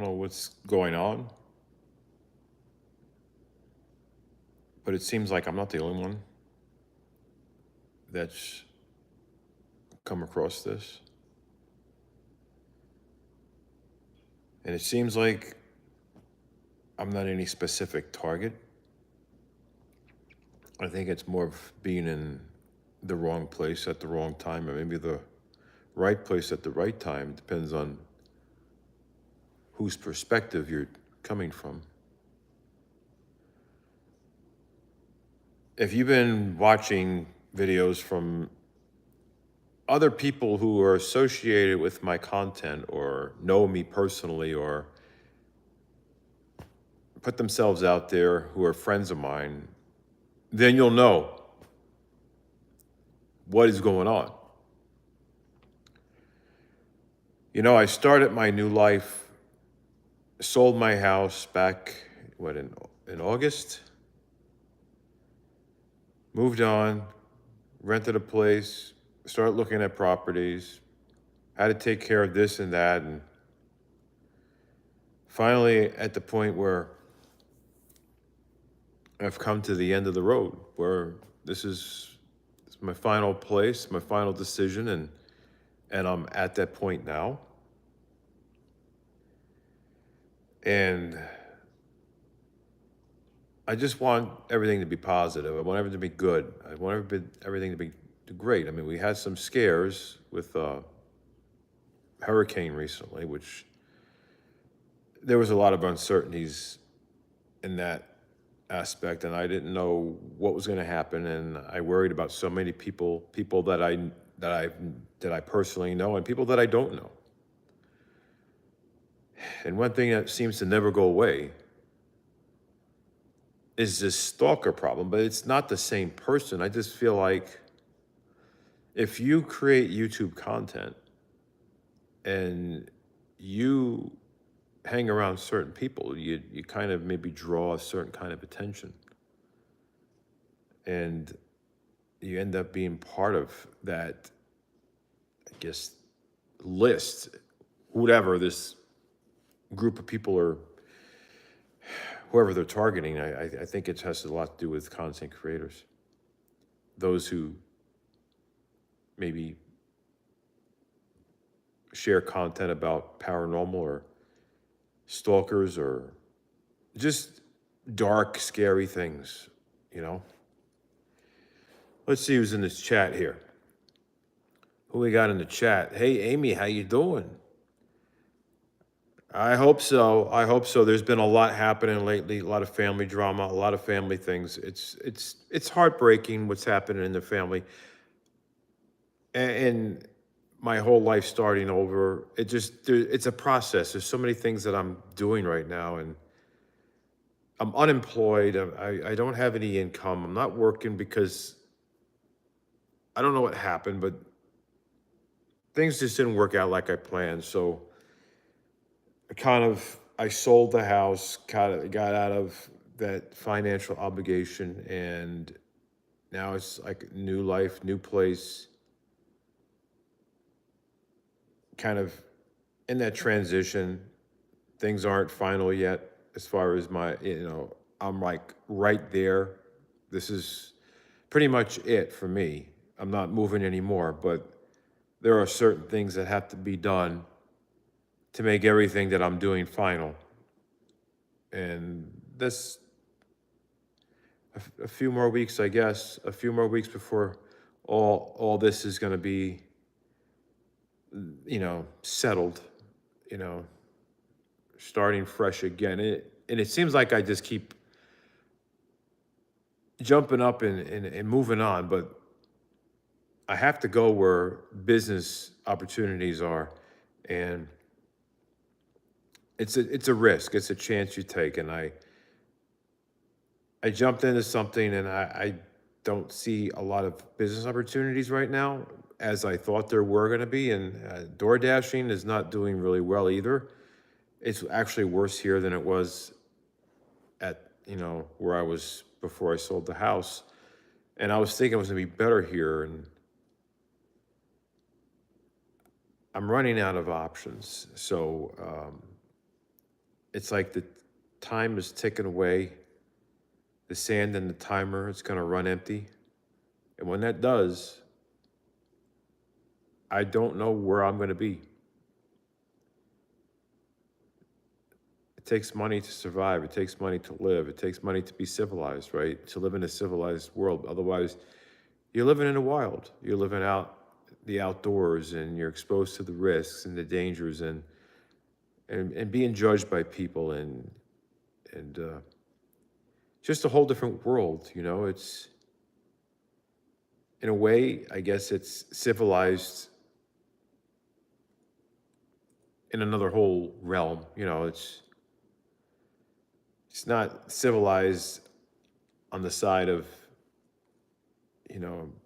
know what's going on, but it seems like I'm not the only one that's come across this. And it seems like I'm not any specific target. I think it's more of being in the wrong place at the wrong time, or maybe the right place at the right time. Depends on whose perspective you're coming from. If you've been watching videos from other people who are associated with my content or know me personally or put themselves out there who are friends of mine, then you'll know what is going on. You know, I started my new life, sold my house back, in August? Moved on, rented a place, started looking at properties, had to take care of this and that, and finally at the point where I've come to the end of the road, where this is my final place, my final decision, and I'm at that point now. And I just want everything to be positive. I want everything to be good. I want everything to be great. I mean, we had some scares with hurricane recently, which there was a lot of uncertainties in that aspect, and I didn't know what was going to happen, and I worried about so many people that I personally know, and people that I don't know. And one thing that seems to never go away is this stalker problem, but it's not the same person. I just feel like if you create YouTube content and you hang around certain people, you kind of maybe draw a certain kind of attention. And you end up being part of that, I guess, list, whatever this group of people are, whoever they're targeting. I think it has a lot to do with content creators. Those who maybe share content about paranormal or stalkers or just dark, scary things, you know? Let's see who's in this chat here. Who we got in the chat? Hey, Amy, how you doing? I hope so. I hope so. There's been a lot happening lately, a lot of family drama, a lot of family things. It's heartbreaking what's happening in the family. And my whole life starting over, it's a process. There's so many things that I'm doing right now, and I'm unemployed. I don't have any income. I'm not working because I don't know what happened, but things just didn't work out like I planned. So I sold the house, kind of got out of that financial obligation, and now it's like new life, new place, kind of in that transition. Things aren't final yet as far as I'm like right there. This is pretty much it for me. I'm not moving anymore, but there are certain things that have to be done to make everything that I'm doing final. And that's a few more weeks, I guess, a few more weeks before all this is going to be, settled, you know, starting fresh again. And it seems like I just keep jumping up and moving on, but I have to go where business opportunities are. And it's a risk. It's a chance you take. And I jumped into something, and I don't see a lot of business opportunities right now as I thought there were going to be. And door dashing is not doing really well either. It's actually worse here than it was at, where I was before I sold the house. And I was thinking it was going to be better here. And I'm running out of options. So it's like the time is ticking away. The sand in the timer is going to run empty. And when that does, I don't know where I'm going to be. It takes money to survive. It takes money to live. It takes money to be civilized, right? To live in a civilized world. Otherwise, you're living in the wild. You're living out the outdoors, and you're exposed to the risks and the dangers, and being judged by people, and just a whole different world. It's, in a way, I guess it's civilized in another whole realm. It's not civilized on the side of,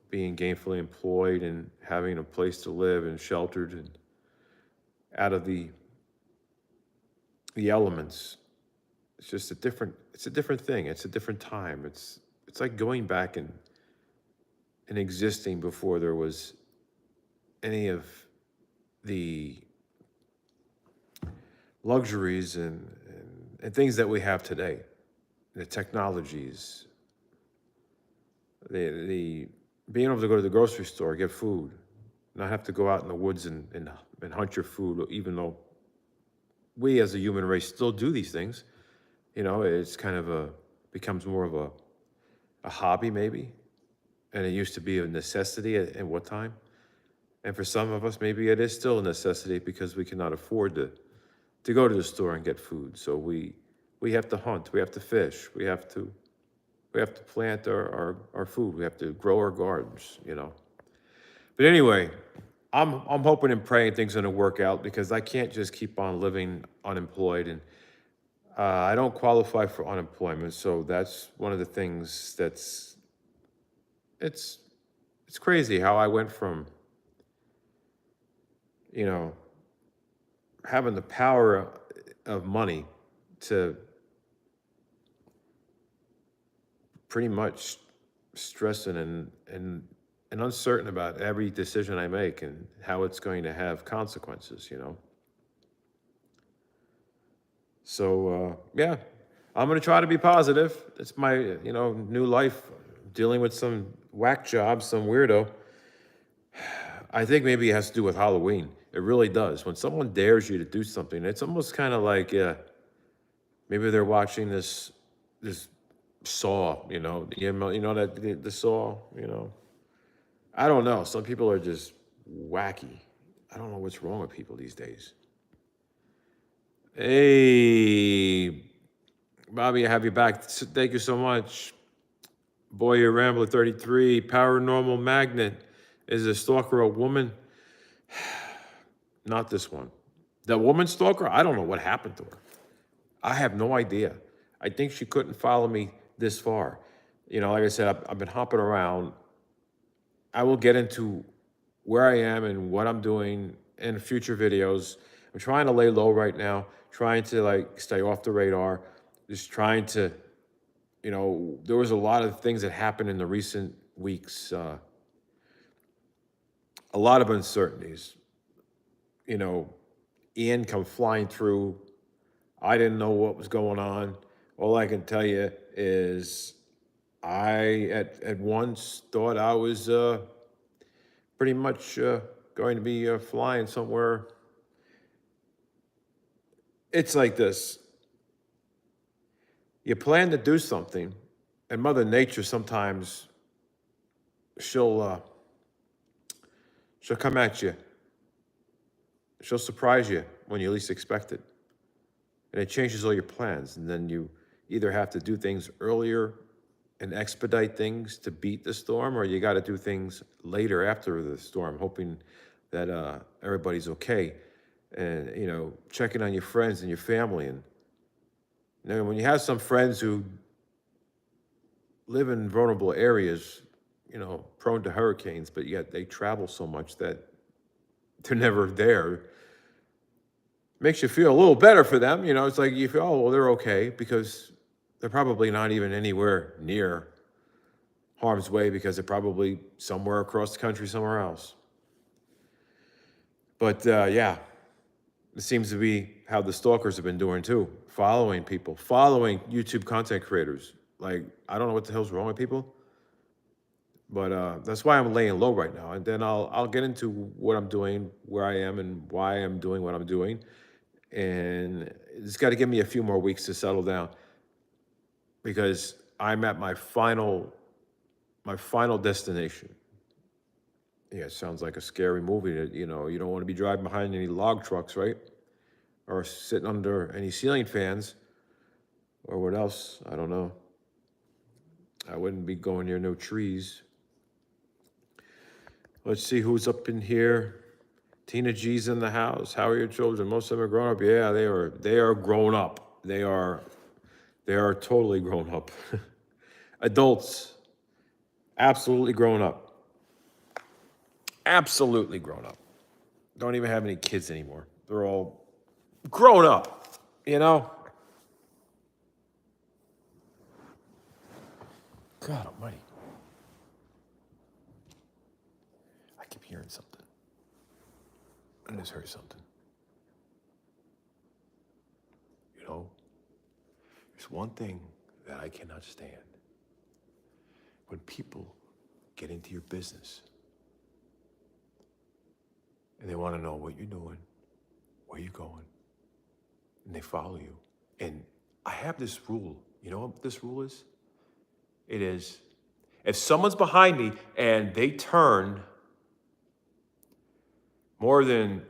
being gainfully employed and having a place to live and sheltered and out of the elements. It's just it's a different thing. It's a different time. It's like going back and existing before there was any of the luxuries and things that we have today. The technologies, the being able to go to the grocery store, get food, not have to go out in the woods and hunt your food, even though we as a human race still do these things. It's kind of becomes more of a hobby maybe, and it used to be a necessity at what time. And for some of us, maybe it is still a necessity because we cannot afford to go to the store and get food. So we have to hunt, we have to fish, we have to plant our food, we have to grow our gardens. But anyway, I'm hoping and praying things are gonna work out, because I can't just keep on living unemployed, and I don't qualify for unemployment. So that's one of the things it's it's crazy how I went from, you know, having the power of money to pretty much stressing and uncertain about every decision I make and how it's going to have consequences. So yeah, I'm gonna try to be positive. It's my new life, dealing with some whack job, some weirdo. I think maybe it has to do with Halloween. It really does. When someone dares you to do something, it's almost kind of like, maybe they're watching this Saw. That the Saw. I don't know. Some people are just wacky. I don't know what's wrong with people these days. Hey, Bobby, I have you back. Thank you so much. Boy, you're Rambler 33. Paranormal Magnet. Is a stalker a woman? Not this one. The woman stalker, I don't know what happened to her. I have no idea. I think she couldn't follow me this far. Like I said, I've been hopping around. I will get into where I am and what I'm doing in future videos. I'm trying to lay low right now, trying to stay off the radar, just trying to, there was a lot of things that happened in the recent weeks, a lot of uncertainties. Ian come flying through. I didn't know what was going on. All I can tell you is I at once thought I was pretty much going to be flying somewhere. It's like this. You plan to do something, and Mother Nature sometimes she'll come at you. She'll surprise you when you least expect it. And it changes all your plans. And then you either have to do things earlier and expedite things to beat the storm, or you got to do things later after the storm, hoping that everybody's okay. And, checking on your friends and your family. And when you have some friends who live in vulnerable areas, prone to hurricanes, but yet they travel so much that they're never there, makes you feel a little better for them. It's like you feel, oh, well, they're okay, because they're probably not even anywhere near harm's way, because they're probably somewhere across the country, somewhere else. But yeah, It seems to be how the stalkers have been doing too, following people, following YouTube content creators. Like, I don't know what the hell's wrong with people, but that's why I'm laying low right now. And then I'll get into what I'm doing, where I am, and why I'm doing what I'm doing. And it's got to give me a few more weeks to settle down because I'm at my final destination. Yeah, it sounds like a scary movie that, you don't want to be driving behind any log trucks, right? Or sitting under any ceiling fans or what else? I don't know. I wouldn't be going near no trees. Let's see who's up in here. Tina G's in the house. How are your children? Most of them are grown up. Yeah, they are grown up. They are totally grown up. Adults, absolutely grown up. Absolutely grown up. Don't even have any kids anymore. They're all grown up, you know? God almighty. I keep hearing something. I just heard something. You know, there's one thing that I cannot stand. When people get into your business and they want to know what you're doing, where you're going, and they follow you. And I have this rule. You know what this rule is? It is, if someone's behind me and they turn more than,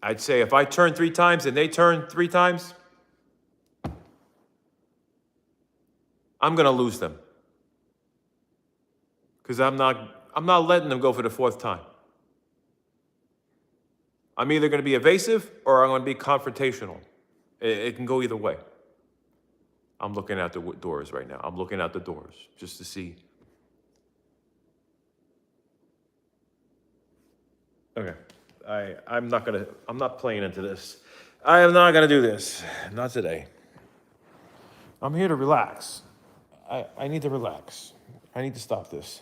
I'd say if I turn 3 times and they turn 3 times, I'm going to lose them. Because I'm not letting them go for the 4th time. I'm either going to be evasive or I'm going to be confrontational. It can go either way. I'm looking out the doors right now. I'm looking out the doors just to see. Okay. I'm not playing into this. I am not gonna do this. Not today. I'm here to relax. I need to relax. I need to stop this.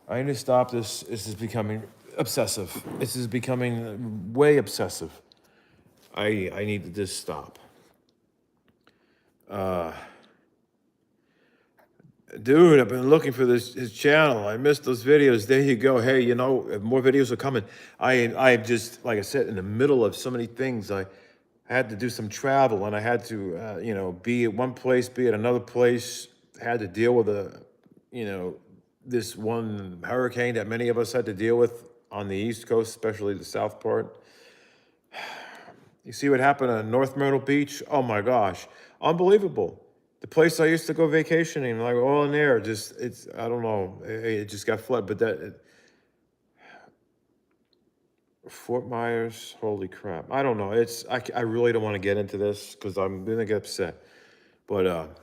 I need to stop this. This is becoming obsessive. This is becoming way obsessive. I need to just stop. Dude, I've been looking for his channel. I missed those videos. There you go. Hey, more videos are coming. I just, like I said, in the middle of so many things. I had to do some travel, and I had to, be at one place, be at another place. Had to deal with this one hurricane that many of us had to deal with on the East Coast, especially the South part. You see what happened at North Myrtle Beach? Oh my gosh, unbelievable. The place I used to go vacationing, like all in there, I don't know, it just got flooded. But Fort Myers, holy crap. I don't know. I really don't want to get into this because I'm gonna get upset. But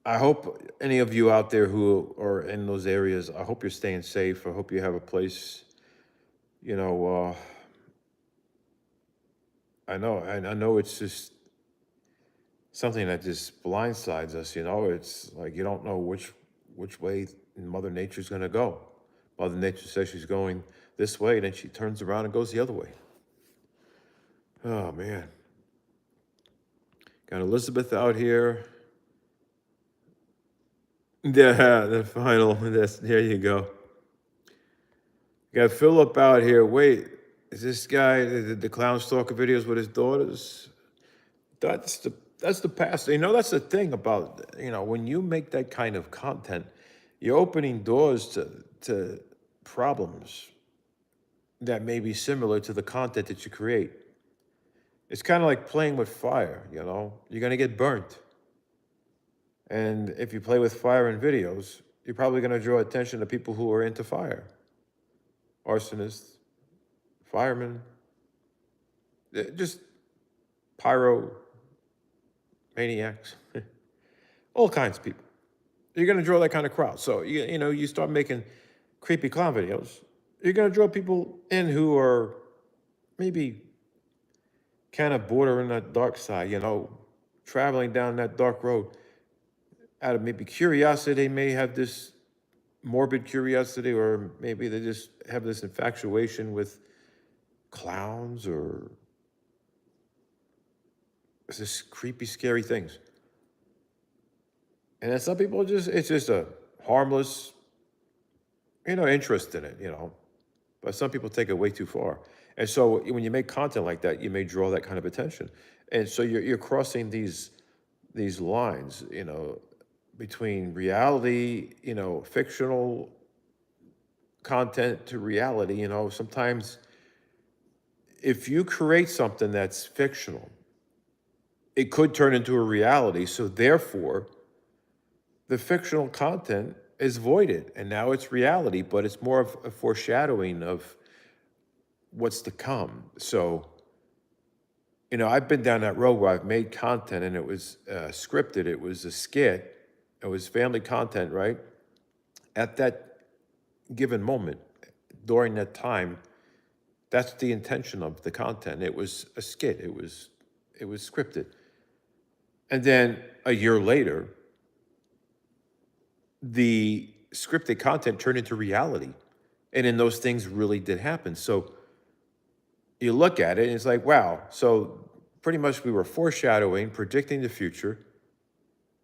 I hope any of you out there who are in those areas, I hope you're staying safe. I hope you have a place, I know it's just something that just blindsides us, It's like you don't know which way Mother Nature's gonna go. Mother Nature says she's going this way, then she turns around and goes the other way. Oh man. Got Elizabeth out here. Yeah, the final. There you go. Got Philip out here. Wait, is this guy the clown stalker videos with his daughters? That's the past. That's the thing about when you make that kind of content, you're opening doors to problems that may be similar to the content that you create. It's kind of like playing with fire. You're gonna get burnt. And if you play with fire in videos, you're probably going to draw attention to people who are into fire. Arsonists, firemen, just pyro maniacs, all kinds of people. You're going to draw that kind of crowd. So, you start making creepy clown videos, you're going to draw people in who are maybe kind of bordering that dark side, traveling down that dark road. Out of maybe curiosity, they may have this morbid curiosity, or maybe they just have this infatuation with clowns or it's just creepy, scary things. And then some people it's just a harmless, interest in it, But some people take it way too far. And so when you make content like that, you may draw that kind of attention. And so you're crossing these lines, between reality, fictional content to reality. Sometimes if you create something that's fictional, it could turn into a reality. So therefore, the fictional content is voided and now it's reality, but it's more of a foreshadowing of what's to come. So, I've been down that road where I've made content and it was scripted, it was a skit, it was family content, right? At that given moment, during that time, that's the intention of the content. It was a skit, it was scripted. And then a year later, the scripted content turned into reality. And then those things really did happen. So you look at it and it's like, wow. So pretty much we were foreshadowing, predicting the future,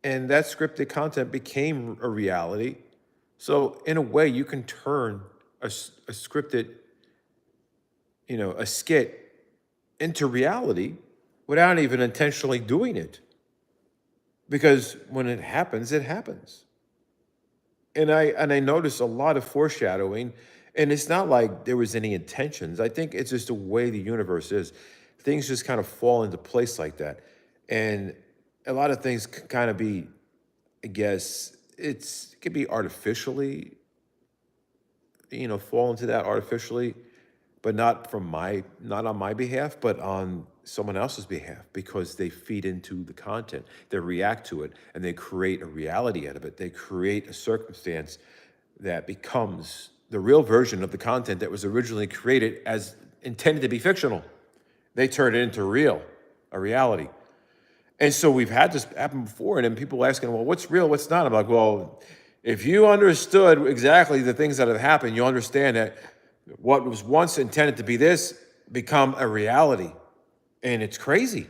and that scripted content became a reality. So in a way, you can turn a scripted, a skit into reality without even intentionally doing it. Because when it happens, it happens. And I noticed a lot of foreshadowing, and it's not like there was any intentions. I think it's just the way the universe is. Things just kind of fall into place like that, and a lot of things can kind of be, I guess, it could be artificially, fall into that artificially, but not on my behalf, but on someone else's behalf because they feed into the content, they react to it, and they create a reality out of it. They create a circumstance that becomes the real version of the content that was originally created as intended to be fictional. They turn it into a reality. And so we've had this happen before, and then people asking, well, what's real, what's not? I'm like, well, if you understood exactly the things that have happened, you understand that what was once intended to be this become a reality. And it's crazy.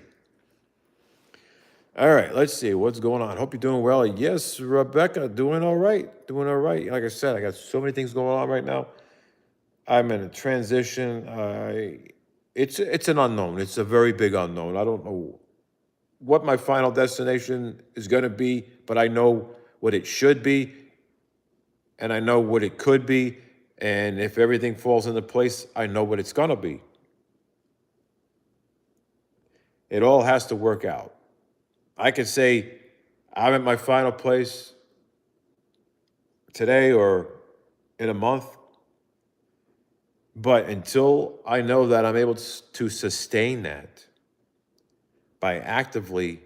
All right, let's see what's going on. Hope you're doing well. Yes, Rebecca, doing all right. Doing all right. Like I said, I got so many things going on right now. I'm in a transition. It's an unknown. It's a very big unknown. I don't know what my final destination is going to be, but I know what it should be, and I know what it could be. And if everything falls into place, I know what it's going to be. It all has to work out. I could say I'm at my final place today or in a month, but until I know that I'm able to sustain that by actively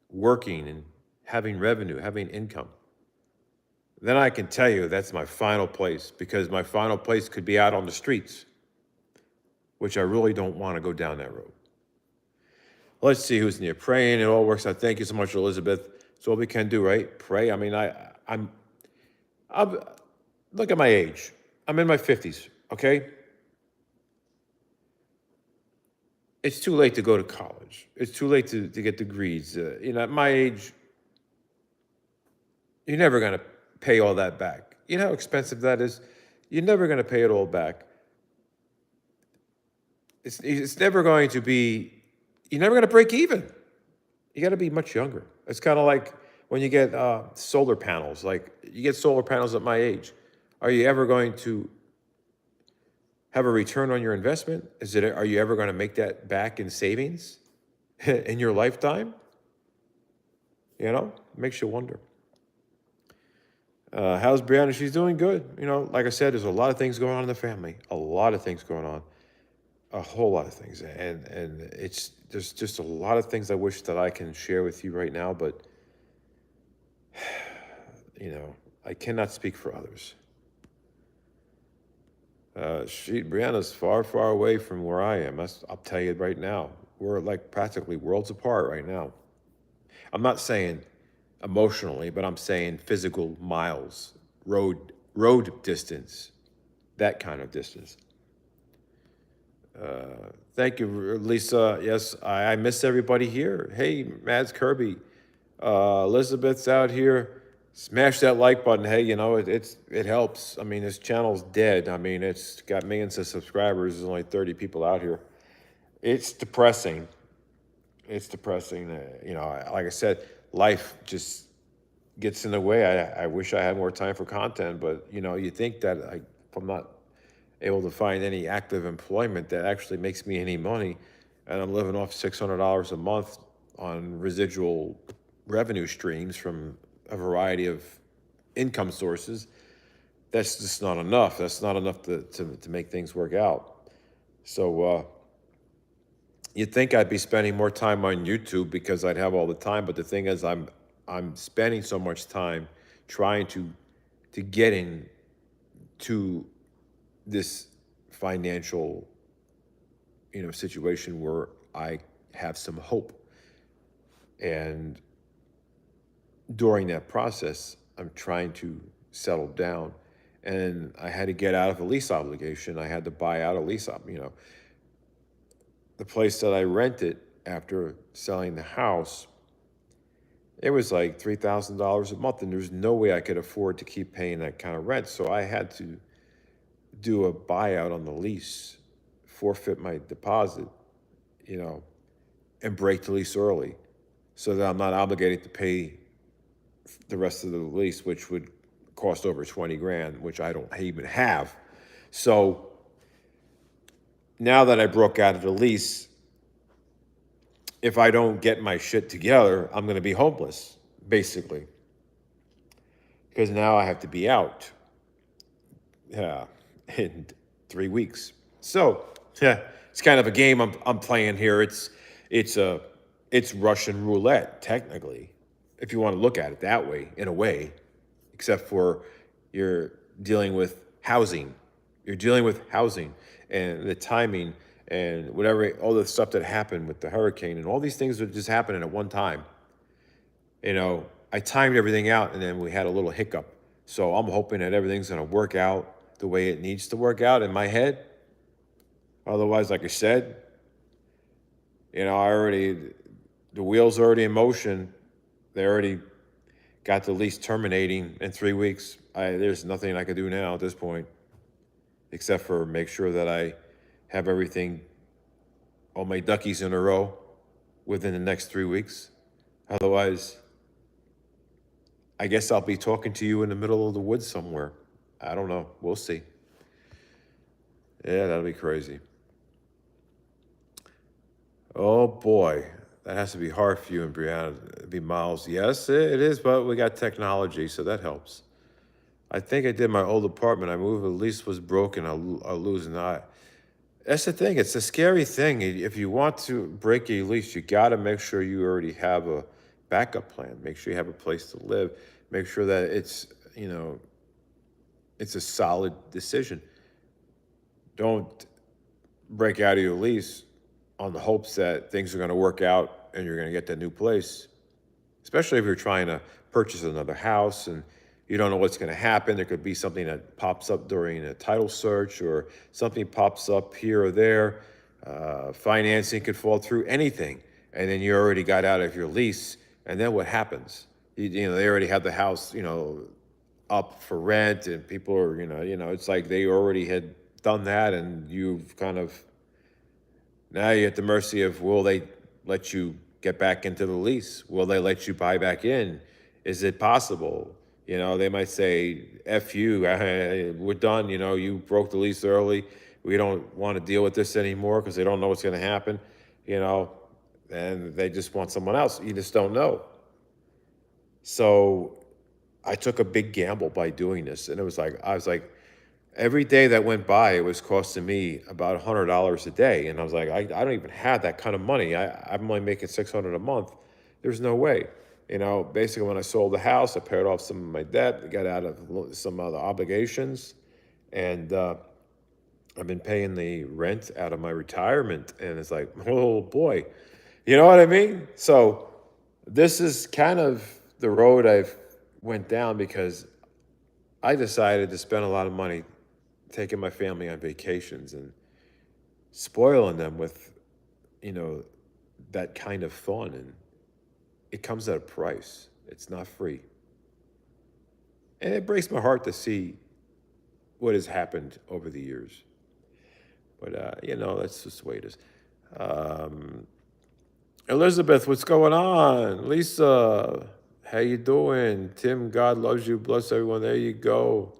working and having revenue, having income, then I can tell you that's my final place, because my final place could be out on the streets, which I really don't want to go down that road. Let's see who's near. Praying, it all works out. Thank you so much, Elizabeth. It's all we can do, right? Pray. I mean, I'm look at my age. I'm in my 50s, okay? It's too late to go to college. It's too late to get degrees. At my age, you're never going to pay all that back. You know how expensive that is? You're never going to pay it all back. It's never going to be, you're never going to break even. You got to be much younger. It's kind of like when you get solar panels. Like, you get solar panels at my age. Are you ever going to have a return on your investment? Are you ever going to make that back in savings in your lifetime? It makes you wonder. How's Brianna? She's doing good. Like I said, there's a lot of things going on in the family. A lot of things going on. A whole lot of things. And there's just a lot of things I wish that I can share with you right now, but I cannot speak for others. Brianna's far, far away from where I am. I'll tell you right now. We're like practically worlds apart right now. I'm not saying emotionally, but I'm saying physical miles, road distance, that kind of distance. Thank you, Lisa. Yes, I miss everybody here. Hey, Mads Kirby, Elizabeth's out here. Smash that like button. Hey, it helps. I mean, this channel's dead. I mean, it's got millions of subscribers. There's only 30 people out here. It's depressing. It's depressing. Like I said, life just gets in the way. I wish I had more time for content, but you think that if I'm not able to find any active employment that actually makes me any money, and I'm living off $600 a month on residual revenue streams from a variety of income sources, that's just not enough. That's not enough to make things work out. So you'd think I'd be spending more time on YouTube because I'd have all the time, but the thing is, I'm spending so much time trying to get into this financial situation where I have some hope. And during that process, I'm trying to settle down. And I had to get out of a lease obligation. I had to buy out a lease the place that I rented after selling the house, it was like $3,000 a month, and there's no way I could afford to keep paying that kind of rent. So I had to do a buyout on the lease, forfeit my deposit, you know, and break the lease early so that I'm not obligated to pay the rest of the lease, which would cost over 20 grand, which I don't even have. So now that I broke out of the lease, if I don't get my shit together, I'm going to be homeless, basically, because now I have to be out in 3 weeks. So it's kind of a game I'm playing here. It's Russian roulette, technically, if you want to look at it that way, in a way, except for you're dealing with housing. You're dealing with housing and the timing and whatever, all the stuff that happened with the hurricane and all these things that just happening at one time. I timed everything out and then we had a little hiccup. So I'm hoping that everything's going to work out the way it needs to work out in my head. Otherwise, like I said, the wheels are already in motion. They already got the lease terminating in 3 weeks. There's nothing I could do now at this point, except for make sure that I have everything, all my duckies in a row within the next 3 weeks. Otherwise, I guess I'll be talking to you in the middle of the woods somewhere. I don't know. We'll see. Yeah, that'll be crazy. Oh boy, that has to be hard for you and Brianna. It'd be miles. Yes, it is, but we got technology, so that helps. I think I did my old apartment. I moved, the lease was broken. I'll lose an eye. That's the thing. It's a scary thing. If you want to break a lease, you got to make sure you already have a backup plan. Make sure you have a place to live. Make sure that it's a solid decision. Don't break out of your lease on the hopes that things are going to work out and you're going to get that new place, especially if you're trying to purchase another house and you don't know what's going to happen. There could be something that pops up during a title search or something pops up here or there. Financing could fall through, anything. And then you already got out of your lease. And then what happens? They already have the house, up for rent and people are, it's like they already had done that and you've kind of, now you're at the mercy of, will they let you get back into the lease? Will they let you buy back in? Is it possible? They might say, F you, we're done. You broke the lease early. We don't want to deal with this anymore because they don't know what's going to happen, and they just want someone else. You just don't know. So I took a big gamble by doing this. And I was like, every day that went by, it was costing me about $100 a day. And I was like, I don't even have that kind of money. I'm only making $600 a month. There's no way. Basically when I sold the house, I paid off some of my debt, got out of some other obligations. And I've been paying the rent out of my retirement. And it's like, oh boy, you know what I mean? So this is kind of the road I've went down because I decided to spend a lot of money taking my family on vacations. And spoiling them with, you know, that kind of fun. And it comes at a price. It's not free. And it breaks my heart to see what has happened over the years. But, that's just the way it is. Um, Elizabeth, what's going on? Lisa, how you doing? Tim, God loves you. Bless everyone. There you go.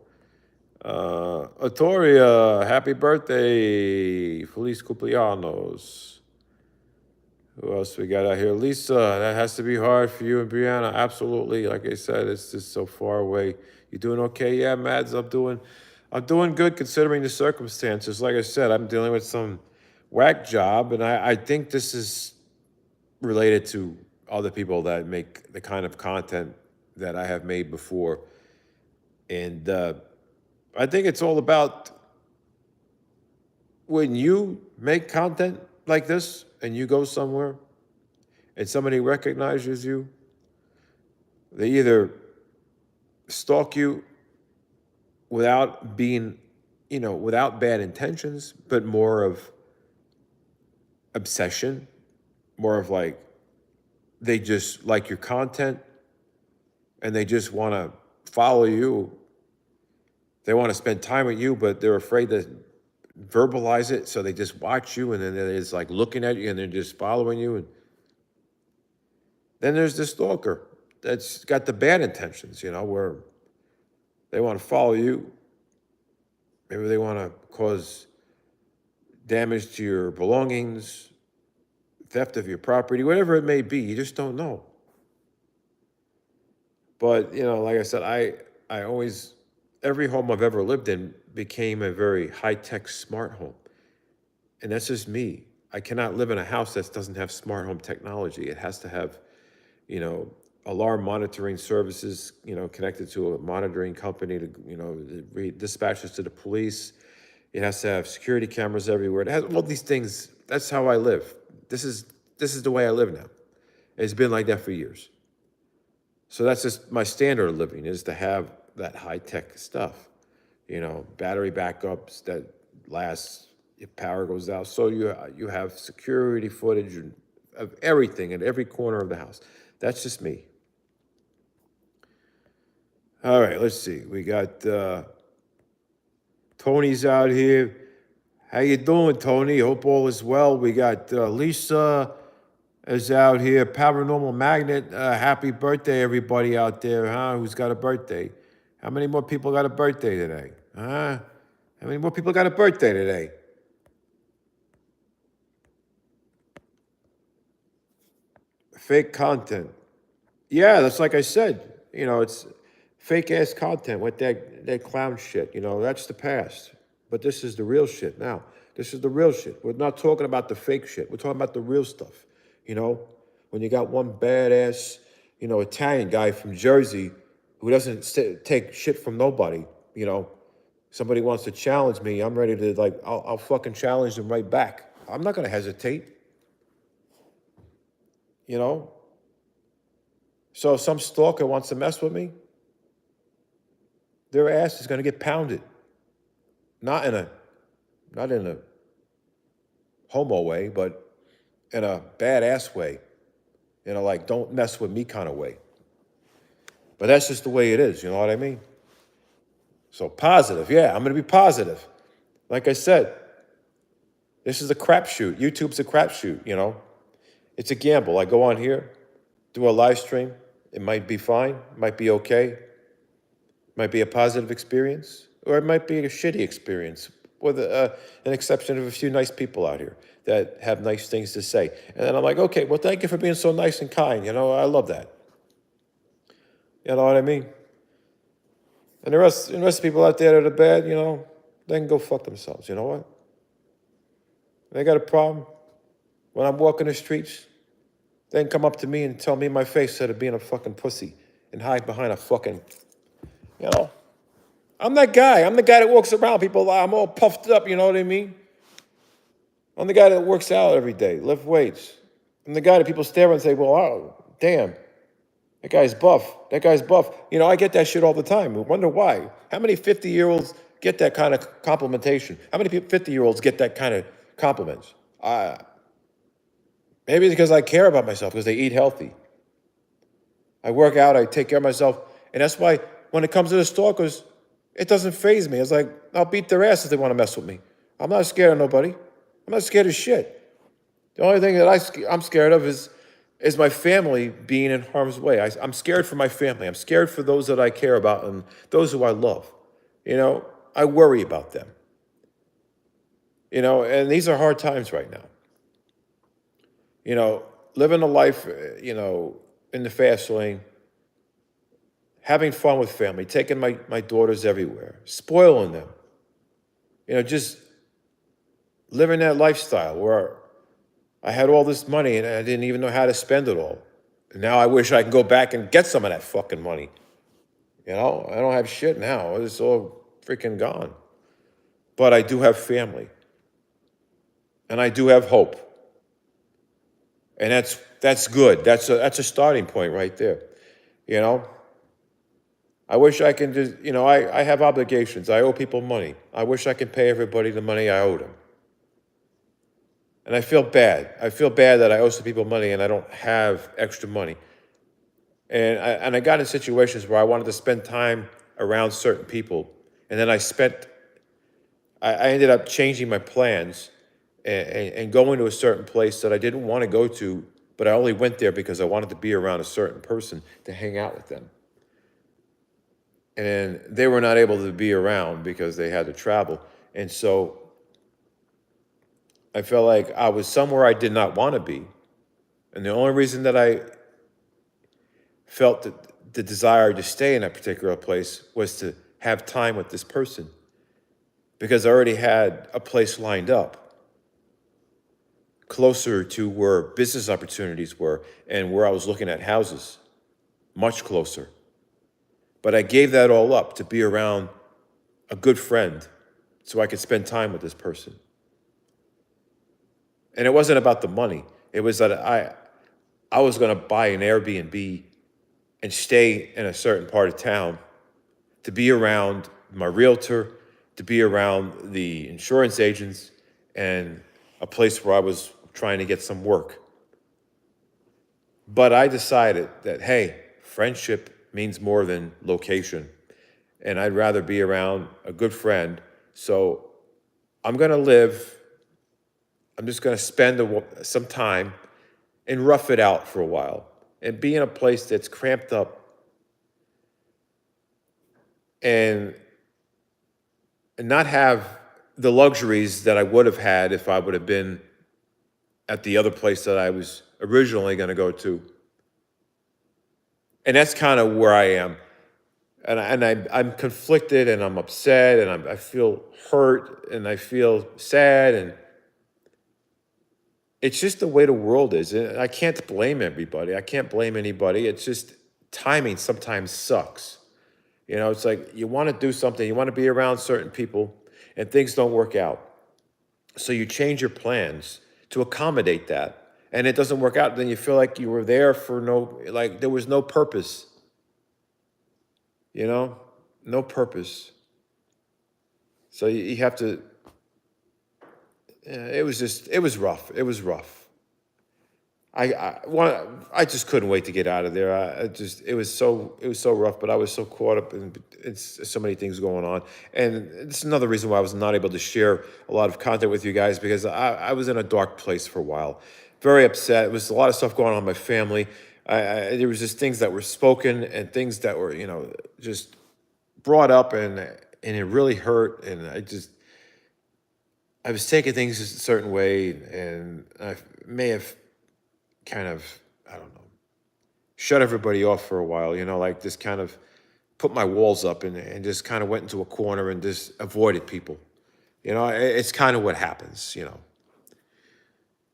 Atoria, happy birthday. Feliz cumpleaños. Who else we got out here? Lisa, that has to be hard for you and Brianna. Absolutely. Like I said, it's just so far away. You doing okay? Yeah, Mads, I'm doing good considering the circumstances. Like I said, I'm dealing with some whack job, and I think this is related to other people that make the kind of content that I have made before. And I think it's all about when you make content like this and you go somewhere and somebody recognizes you, they either stalk you without being, without bad intentions, but more of obsession, more of like they just like your content and they just want to follow you. They want to spend time with you, but they're afraid to verbalize it. So they just watch you and then they're just like looking at you and they're just following you. And then there's the stalker that's got the bad intentions, where they want to follow you. Maybe they want to cause damage to your belongings, theft of your property, whatever it may be. You just don't know. But, like I said, I always, every home I've ever lived in became a very high-tech smart home. And that's just me. I cannot live in a house that doesn't have smart home technology. It has to have, alarm monitoring services, connected to a monitoring company to, dispatches to the police. It has to have security cameras everywhere. It has all these things. That's how I live. This is the way I live now. It's been like that for years. So that's just my standard of living, is to have that high-tech stuff, battery backups that last if power goes out. So you have security footage of everything in every corner of the house. That's just me. All right, let's see. We got Tony's out here. How you doing, Tony? Hope all is well. We got Lisa is out here. Paranormal Magnet. Happy birthday, everybody out there, huh? Who's got a birthday? How many more people got a birthday today? Huh? How many more people got a birthday today? Fake content. Yeah, that's like I said. It's fake ass content with that clown shit. That's the past. But this is the real shit now. This is the real shit. We're not talking about the fake shit. We're talking about the real stuff. When you got one badass, Italian guy from Jersey who doesn't take shit from nobody. Somebody wants to challenge me, I'm ready to I'll fucking challenge them right back. I'm not gonna hesitate. So if some stalker wants to mess with me, their ass is gonna get pounded. Not in a homo way, but in a badass way. Don't mess with me kind of way. But that's just the way it is, you know what I mean? So positive, yeah, I'm gonna be positive. Like I said, this is a crapshoot. YouTube's a crapshoot, It's a gamble. I go on here, do a live stream. It might be fine, might be okay, might be a positive experience, or it might be a shitty experience with an exception of a few nice people out here that have nice things to say. And then I'm like, okay, well, thank you for being so nice and kind. I love that. You know what I mean? And the rest of the people out there that are bad, they can go fuck themselves. You know what? They got a problem. When I'm walking the streets, they can come up to me and tell me in my face instead of being a fucking pussy and hide behind a fucking, I'm that guy. I'm the guy that walks around. People, I'm all puffed up, you know what I mean? I'm the guy that works out every day, lift weights. I'm the guy that people stare at and say, well, oh, damn, that guy's buff. That guy's buff. I get that shit all the time. I wonder why. How many 50-year-olds get that kind of complimentation? How many 50-year-olds get that kind of compliments. Maybe it's because I care about myself, because they eat healthy. I work out, I take care of myself. And that's why when it comes to the stalkers, it doesn't faze me. It's like, I'll beat their ass if they want to mess with me. I'm not scared of nobody. I'm not scared of shit. The only thing that I'm scared of is my family being in harm's way. I'm scared for my family. I'm scared for those that I care about and those who I love. You know, I worry about them. You know, and these are hard times right now. You know, living a life, in the fast lane, having fun with family, taking my daughters everywhere, spoiling them. You know, just living that lifestyle where I had all this money and I didn't even know how to spend it all. And now I wish I could go back and get some of that fucking money. You know, I don't have shit now. It's all freaking gone. But I do have family. And I do have hope. And that's good. That's a starting point right there. You know? I wish I can just, I have obligations. I owe people money. I wish I could pay everybody the money I owe them. And I feel bad. I feel bad that I owe some people money and I don't have extra money. And I got in situations where I wanted to spend time around certain people. And then I ended up changing my plans and going to a certain place that I didn't want to go to, but I only went there because I wanted to be around a certain person to hang out with them. And they were not able to be around because they had to travel. And so I felt like I was somewhere I did not want to be. And the only reason that I felt the desire to stay in that particular place was to have time with this person, because I already had a place lined up closer to where business opportunities were and where I was looking at houses, much closer. But I gave that all up to be around a good friend so I could spend time with this person. And it wasn't about the money. It was that I was going to buy an Airbnb and stay in a certain part of town to be around my realtor, to be around the insurance agents, and a place where I was trying to get some work. But I decided that, hey, friendship means more than location. And I'd rather be around a good friend. So I'm just going to spend some time and rough it out for a while and be in a place that's cramped up and not have the luxuries that I would have had if I would have been at the other place that I was originally going to go to. And that's kind of where I am. And I'm conflicted and I'm upset and I feel hurt and I feel sad, and it's just the way the world is. And I can't blame everybody. I can't blame anybody. It's just timing sometimes sucks. You know, it's like you want to do something, you want to be around certain people, and things don't work out. So you change your plans to accommodate that, and it doesn't work out. Then you feel like you were there for there was no purpose. You know, no purpose. So you have to. It was rough. It was rough. I just couldn't wait to get out of there. It was so rough, but I was so caught up in it's so many things going on, and it's another reason why I was not able to share a lot of content with you guys, because I was in a dark place for a while, very upset. It was a lot of stuff going on in my family. There was just things that were spoken and things that were just brought up, and it really hurt, and I was taking things a certain way, and I may have kind of, I don't know, shut everybody off for a while, like just kind of put my walls up and just kind of went into a corner and just avoided people. It's kind of what happens,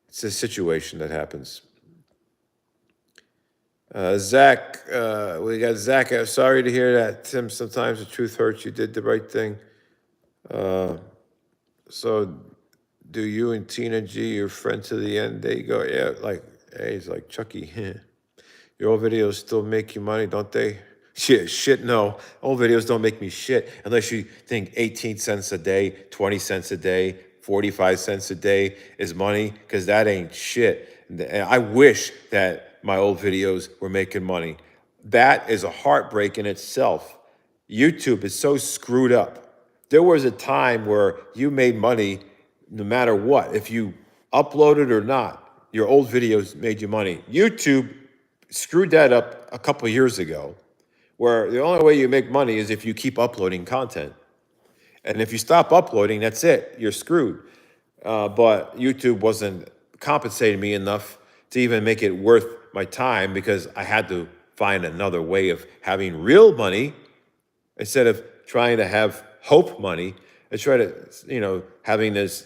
It's a situation that happens. Zach, we got Zach. Sorry to hear that, Tim. Sometimes the truth hurts. You did the right thing. So do you and Tina G, your friend to the end? There you go. Yeah, hey, he's like, Chucky, your old videos still make you money, don't they? Shit, no. Old videos don't make me shit unless you think 18 cents a day, 20 cents a day, 45 cents a day is money, because that ain't shit. And I wish that my old videos were making money. That is a heartbreak in itself. YouTube is so screwed up. There was a time where you made money no matter what. If you uploaded or not, your old videos made you money. YouTube screwed that up a couple years ago, where the only way you make money is if you keep uploading content. And if you stop uploading, that's it. You're screwed. But YouTube wasn't compensating me enough to even make it worth my time, because I had to find another way of having real money instead of trying to have hope money. I try to, having this,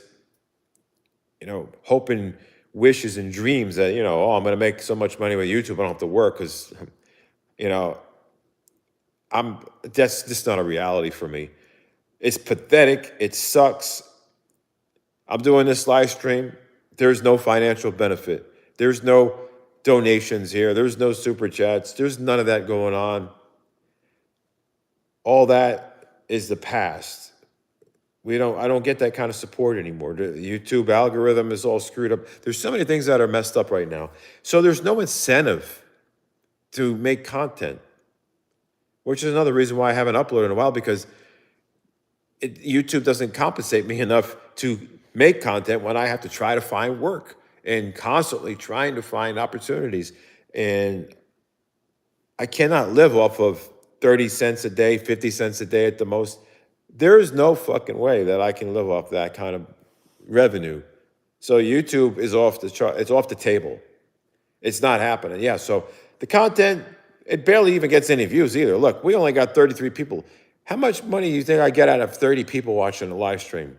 hope and wishes and dreams that, oh, I'm going to make so much money with YouTube, I don't have to work, because, you know, that's just not a reality for me. It's pathetic. It sucks. I'm doing this live stream. There's no financial benefit. There's no donations here. There's no super chats. There's none of that going on. All that is the past. I don't get that kind of support anymore. The YouTube algorithm is all screwed up. There's so many things that are messed up right now. So there's no incentive to make content, which is another reason why I haven't uploaded in a while, because YouTube doesn't compensate me enough to make content when I have to try to find work and constantly trying to find opportunities. And I cannot live off of 30 cents a day, 50 cents a day at the most. There is no fucking way that I can live off that kind of revenue. So YouTube is off the chart. It's off the table. It's not happening. Yeah, so the content, it barely even gets any views either. Look, we only got 33 people. How much money do you think I get out of 30 people watching a live stream?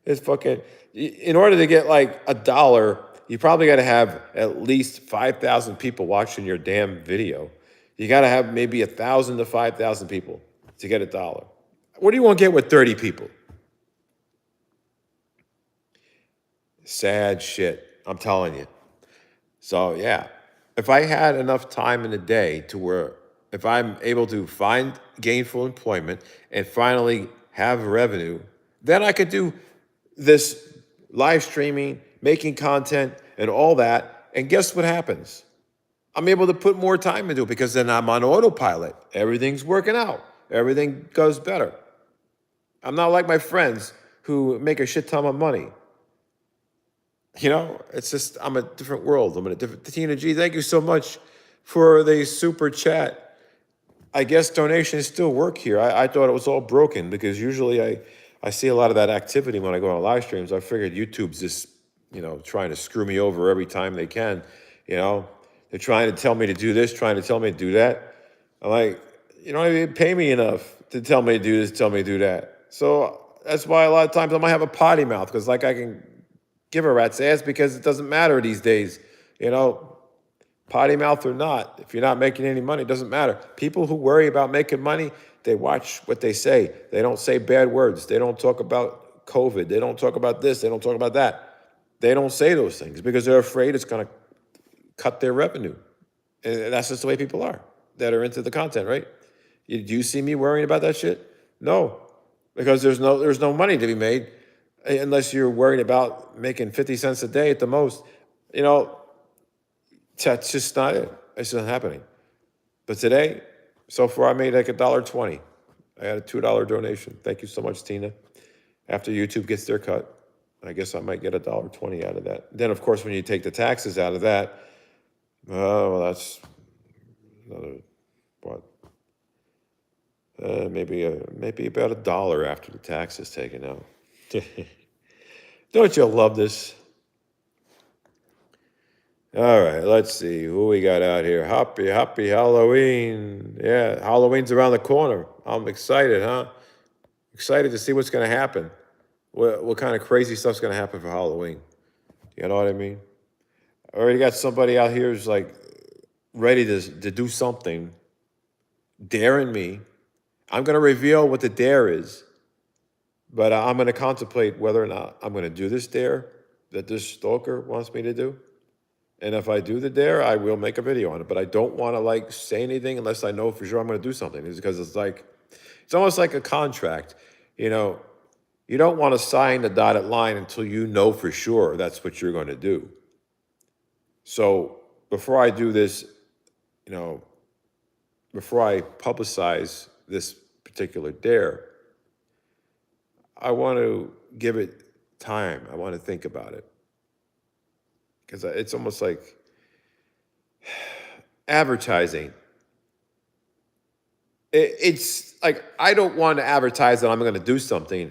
It's fucking, in order to get like $1, you probably got to have at least 5,000 people watching your damn video. You got to have maybe 1,000 to 5,000 people to get $1. What do you want to get with 30 people? Sad shit, I'm telling you. So yeah, if I had enough time in the day to where if I'm able to find gainful employment and finally have revenue, then I could do this live streaming, making content, and all that. And guess what happens? I'm able to put more time into it, because then I'm on autopilot. Everything's working out. Everything goes better. I'm not like my friends who make a shit ton of money. It's just, I'm a different world. I'm in a different, Tina G, thank you so much for the super chat. I guess donations still work here. I thought it was all broken, because usually I see a lot of that activity when I go on live streams. I figured YouTube's just, trying to screw me over every time they can. They're trying to tell me to do this, trying to tell me to do that. I'm like, you don't even pay me enough to tell me to do this, tell me to do that. So that's why a lot of times I might have a potty mouth, because I can give a rat's ass, because it doesn't matter these days. Potty mouth or not, if you're not making any money, it doesn't matter. People who worry about making money, they watch what they say. They don't say bad words. They don't talk about COVID. They don't talk about this. They don't talk about that. They don't say those things because they're afraid it's going to cut their revenue. And that's just the way people are that are into the content, right? Do you see me worrying about that shit? No, because there's no money to be made unless you're worried about making 50 cents a day at the most. That's just not it. It's not happening. But today, so far, I made like $1.20. I had a $2 donation. Thank you so much, Tina. After YouTube gets their cut, I guess I might get $1.20 out of that. Then, of course, when you take the taxes out of that, well, that's another, what? Maybe about $1 after the tax is taken out. Don't you love this? All right, let's see who we got out here. Happy Halloween. Yeah, Halloween's around the corner. I'm excited, huh? Excited to see what's going to happen. What kind of crazy stuff's going to happen for Halloween. You know what I mean? I already got somebody out here who's like ready to do something, daring me. I'm going to reveal what the dare is, but I'm going to contemplate whether or not I'm going to do this dare that this stalker wants me to do. And if I do the dare, I will make a video on it. But I don't want to say anything unless I know for sure I'm going to do something. It's because it's almost like a contract. You don't want to sign the dotted line until you know for sure that's what you're going to do. So before I do this, you know, before I publicize this particular dare, I want to give it time. I want to think about it because it's almost like advertising. It's like I don't want to advertise that I'm going to do something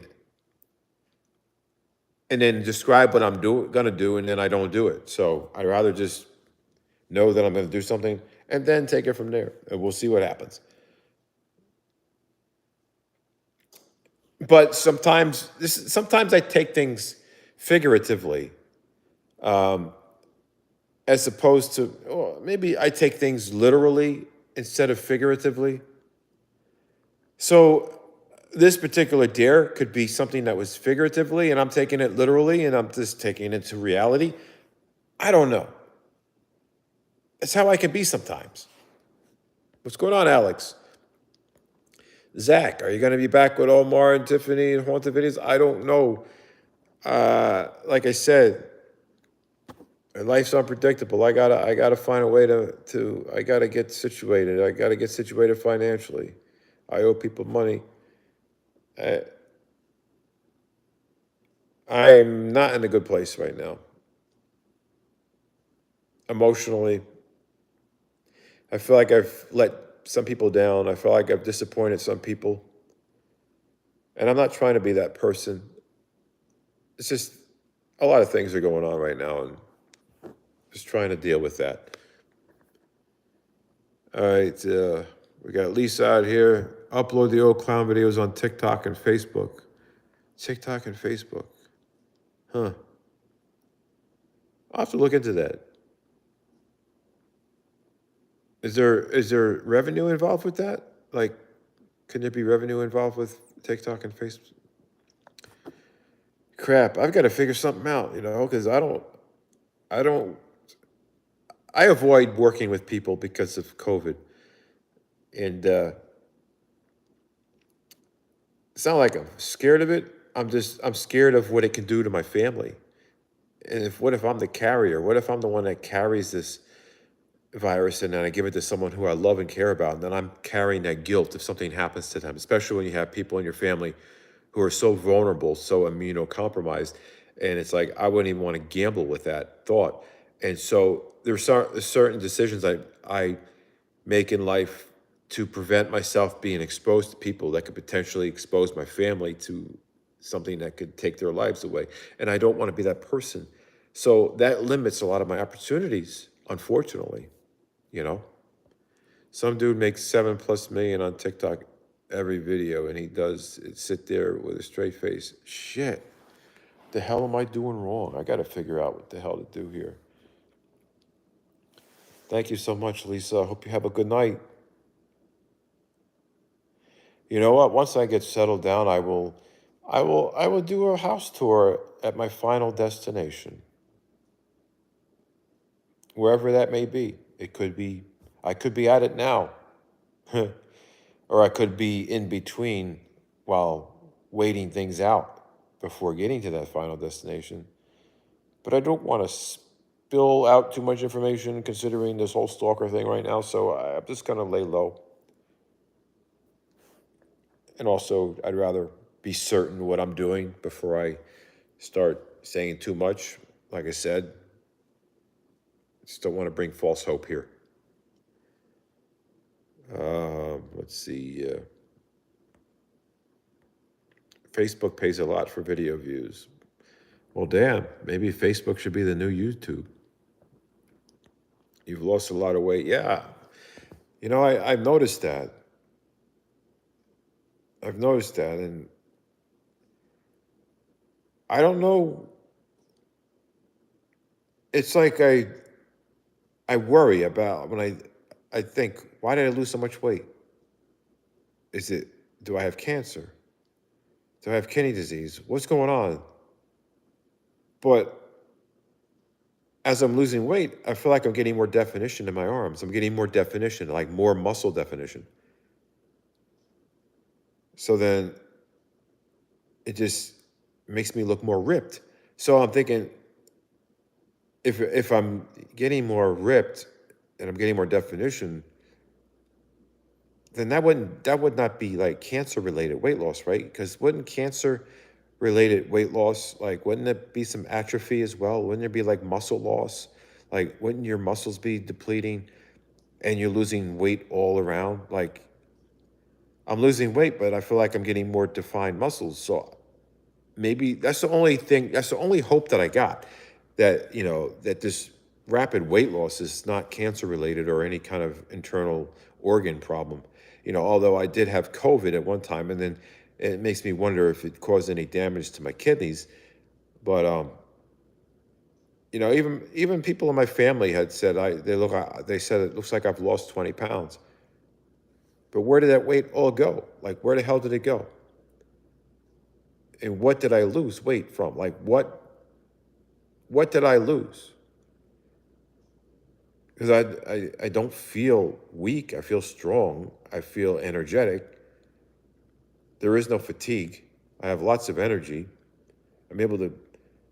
and then describe what I'm going to do, and then I don't do it. So I'd rather just know that I'm going to do something and then take it from there, and we'll see what happens. But sometimes I take things figuratively, as opposed to maybe I take things literally instead of figuratively. So this particular dare could be something that was figuratively, and I'm taking it literally, and I'm just taking it to reality. I don't know. That's how I can be sometimes. What's going on, Alex? Zach, are you going to be back with Omar and Tiffany and Haunted Videos? I don't know. Like I said, life's unpredictable. I gotta find a way I gotta get situated. I gotta get situated financially. I owe people money. I, I'm not in a good place right now. Emotionally, I feel like I've let some people down. I feel like I've disappointed some people. And I'm not trying to be that person. It's just a lot of things are going on right now, and just trying to deal with that. All right, we got Lisa out here. Upload the old clown videos on TikTok and Facebook. TikTok and Facebook. Huh. I'll have to look into that. Is there revenue involved with that? Like, can there be revenue involved with TikTok and Facebook? Crap, I've got to figure something out, because I don't, I avoid working with people because of COVID. And it's not like I'm scared of it. I'm scared of what it can do to my family. And what if I'm the carrier? What if I'm the one that carries this virus and then I give it to someone who I love and care about, and then I'm carrying that guilt if something happens to them, especially when you have people in your family who are so vulnerable, so immunocompromised. And it's like, I wouldn't even want to gamble with that thought. And so there's certain decisions I make in life to prevent myself being exposed to people that could potentially expose my family to something that could take their lives away. And I don't want to be that person. So that limits a lot of my opportunities, unfortunately. You know, some dude makes 7+ million on TikTok every video, and he does sit there with a straight face. Shit, the hell am I doing wrong? I got to figure out what the hell to do here. Thank you so much, Lisa. I hope you have a good night. You know what? Once I get settled down, I will do a house tour at my final destination, wherever that may be. I could be at it now, or I could be in between while waiting things out before getting to that final destination. But I don't want to spill out too much information considering this whole stalker thing right now, so I'm just going to lay low. And also, I'd rather be certain what I'm doing before I start saying too much. Like I said, just don't want to bring false hope here. Let's see. Facebook pays a lot for video views. Well, damn, maybe Facebook should be the new YouTube. You've lost a lot of weight. Yeah. I've noticed that. And I don't know. It's like I worry about when I think, why did I lose so much weight? Do I have cancer? Do I have kidney disease? What's going on? But as I'm losing weight, I feel like I'm getting more definition in my arms. I'm getting more definition, like more muscle definition. So then it just makes me look more ripped. So I'm thinking, if I'm getting more ripped and I'm getting more definition, then that would not be like cancer related weight loss, right? Because wouldn't cancer related weight loss, like, wouldn't it be some atrophy as well? Wouldn't there be like muscle loss? Like, wouldn't your muscles be depleting and you're losing weight all around? Like, I'm losing weight, but I feel like I'm getting more defined muscles. So maybe that's the only thing, that's the only hope that I got, that, that this rapid weight loss is not cancer related or any kind of internal organ problem. Although I did have COVID at one time, and then it makes me wonder if it caused any damage to my kidneys. But even people in my family had said, they said it looks like I've lost 20 pounds. But where did that weight all go? Like, where the hell did it go? And what did I lose weight from? Like, what did I lose? Because I don't feel weak. I feel strong. I feel energetic. There is no fatigue. I have lots of energy. I'm able to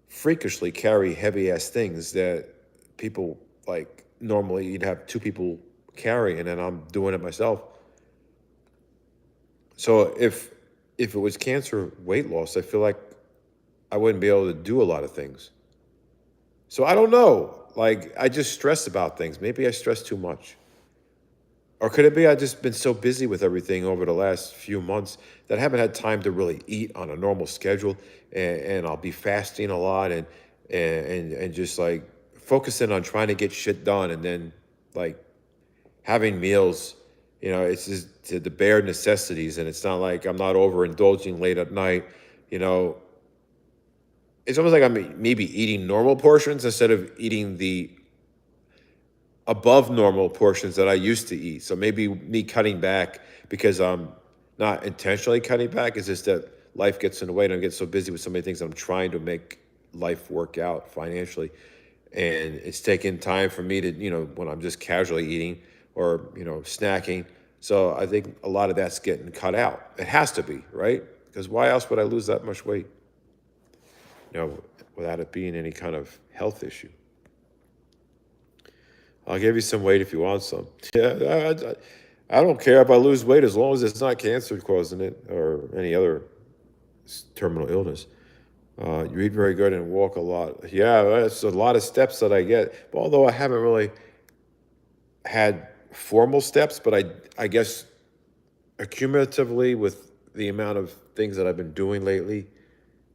freakishly carry heavy ass things that people, like, normally you'd have two people carrying, and I'm doing it myself. So if it was cancer weight loss, I feel like I wouldn't be able to do a lot of things. So I don't know. Like, I just stress about things. Maybe I stress too much. Or could it be I just been so busy with everything over the last few months that I haven't had time to really eat on a normal schedule, and I'll be fasting a lot, and just like focusing on trying to get shit done, and then like having meals, it's just the bare necessities, and it's not like I'm not overindulging late at night, you know. It's almost like I'm maybe eating normal portions instead of eating the above normal portions that I used to eat. So maybe me cutting back because I'm not intentionally cutting back. It's just that life gets in the way, and I get so busy with so many things. I'm trying to make life work out financially. And it's taking time for me to, when I'm just casually eating or, snacking. So I think a lot of that's getting cut out. It has to be, right? Because why else would I lose that much weight, without it being any kind of health issue? I'll give you some weight if you want some. Yeah, I don't care if I lose weight as long as it's not cancer causing it or any other terminal illness. You eat very good and walk a lot. Yeah, that's a lot of steps that I get. Although I haven't really had formal steps, but I guess accumulatively with the amount of things that I've been doing lately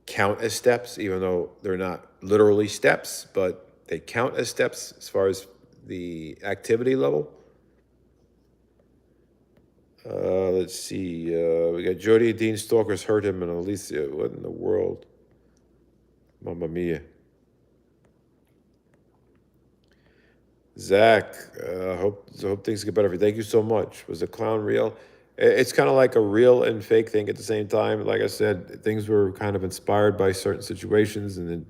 count as steps, even though they're not literally steps, but they count as steps as far as the activity level. Let's see. We got Jody Dean Stalkers hurt him, and Alicia. What in the world? Mamma mia. Zach, hope things get better for you. Thank you so much. Was the clown real? It's kind of like a real and fake thing at the same time. Like I said, things were kind of inspired by certain situations, and then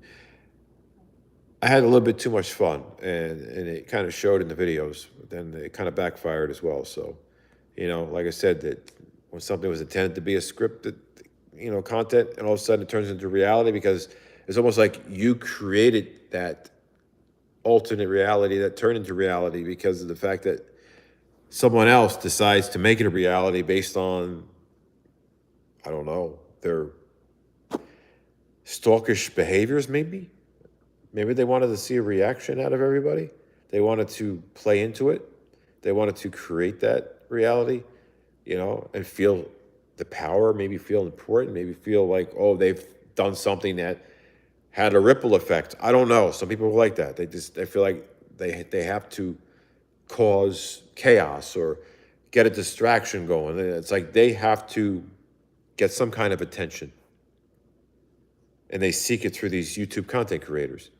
I had a little bit too much fun, and it kind of showed in the videos. But then it kind of backfired as well. So, like I said, that when something was intended to be a scripted, content, and all of a sudden it turns into reality, because it's almost like you created that alternate reality that turned into reality because of the fact that someone else decides to make it a reality based on, I don't know, their stalkish behaviors, maybe. Maybe they wanted to see a reaction out of everybody. They wanted to play into it. They wanted to create that reality, and feel the power, maybe feel important, maybe feel like, oh, they've done something that had a ripple effect. I don't know. Some people are like that. They feel like they have to cause chaos or get a distraction going. It's like they have to get some kind of attention, and they seek it through these YouTube content creators.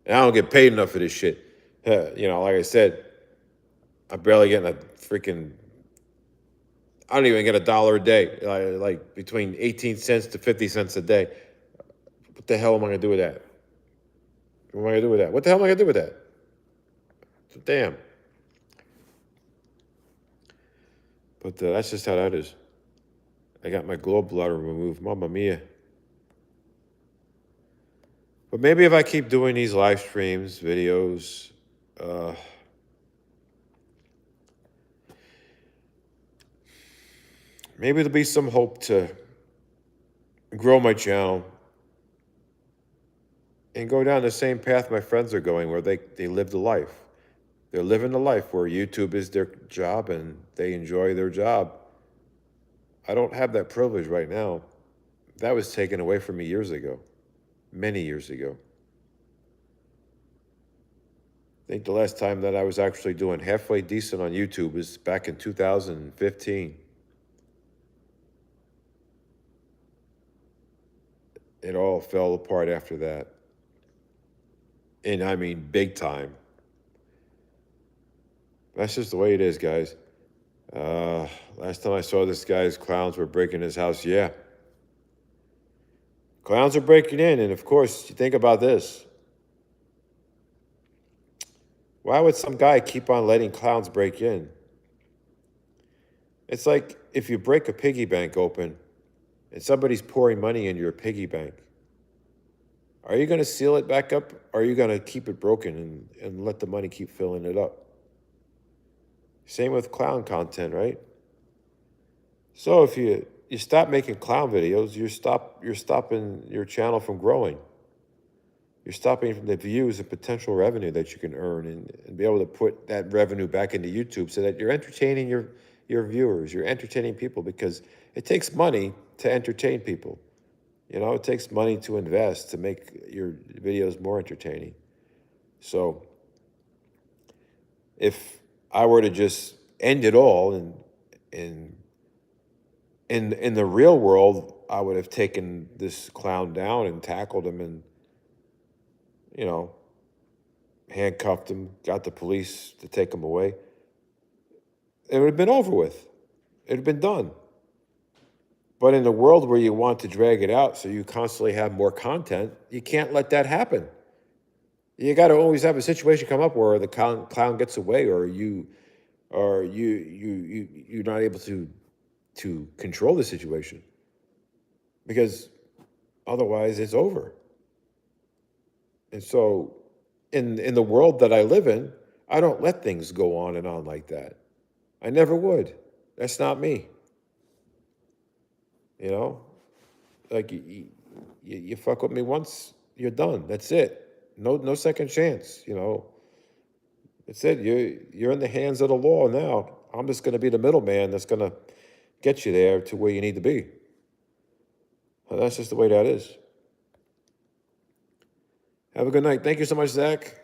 And I don't get paid enough for this shit. Like I said, I'm barely getting a freaking. I don't even get $1 a day. Like between 18 cents to 50 cents a day. What the hell am I gonna do with that? What am I gonna do with that? What the hell am I gonna do with that? So damn. But that's just how that is. I got my gallbladder removed. Mamma mia. But maybe if I keep doing these live streams, videos, uh, maybe there'll be some hope to grow my channel and go down the same path my friends are going, where they live the life. They're living the life where YouTube is their job and they enjoy their job. I don't have that privilege right now. That was taken away from me years ago, many years ago. I think the last time that I was actually doing halfway decent on YouTube was back in 2015. It all fell apart after that. And I mean, big time. That's just the way it is, guys. Last time I saw this guy's clowns were breaking his house. Yeah. Clowns are breaking in. And of course, you think about this. Why would some guy keep on letting clowns break in? It's like if you break a piggy bank open and somebody's pouring money into your piggy bank. Are you going to seal it back up? Or are you going to keep it broken and let the money keep filling it up? Same with clown content, right? So if you stop making clown videos, you're stopping your channel from growing. You're stopping the views and potential revenue that you can earn and be able to put that revenue back into YouTube so that you're entertaining your viewers, you're entertaining people, because it takes money to entertain people. You know, it takes money to invest to make your videos more entertaining. So if I were to just end it all and in the real world, I would have taken this clown down and tackled him and, you know, handcuffed him, got the police to take him away. It would have been over with. It would have been done. But in the world where you want to drag it out so you constantly have more content, you can't let that happen. You got to always have a situation come up where the clown gets away, or you're not able to control the situation, because otherwise it's over. And so in the world that I live in, I don't let things go on and on like that. I never would. That's not me. You know, like you fuck with me once, you're done. That's it. No second chance. You know, that's it. You're in the hands of the law now. I'm just going to be the middleman that's going to get you there to where you need to be. And that's just the way that is. Have a good night. Thank you so much, Zach.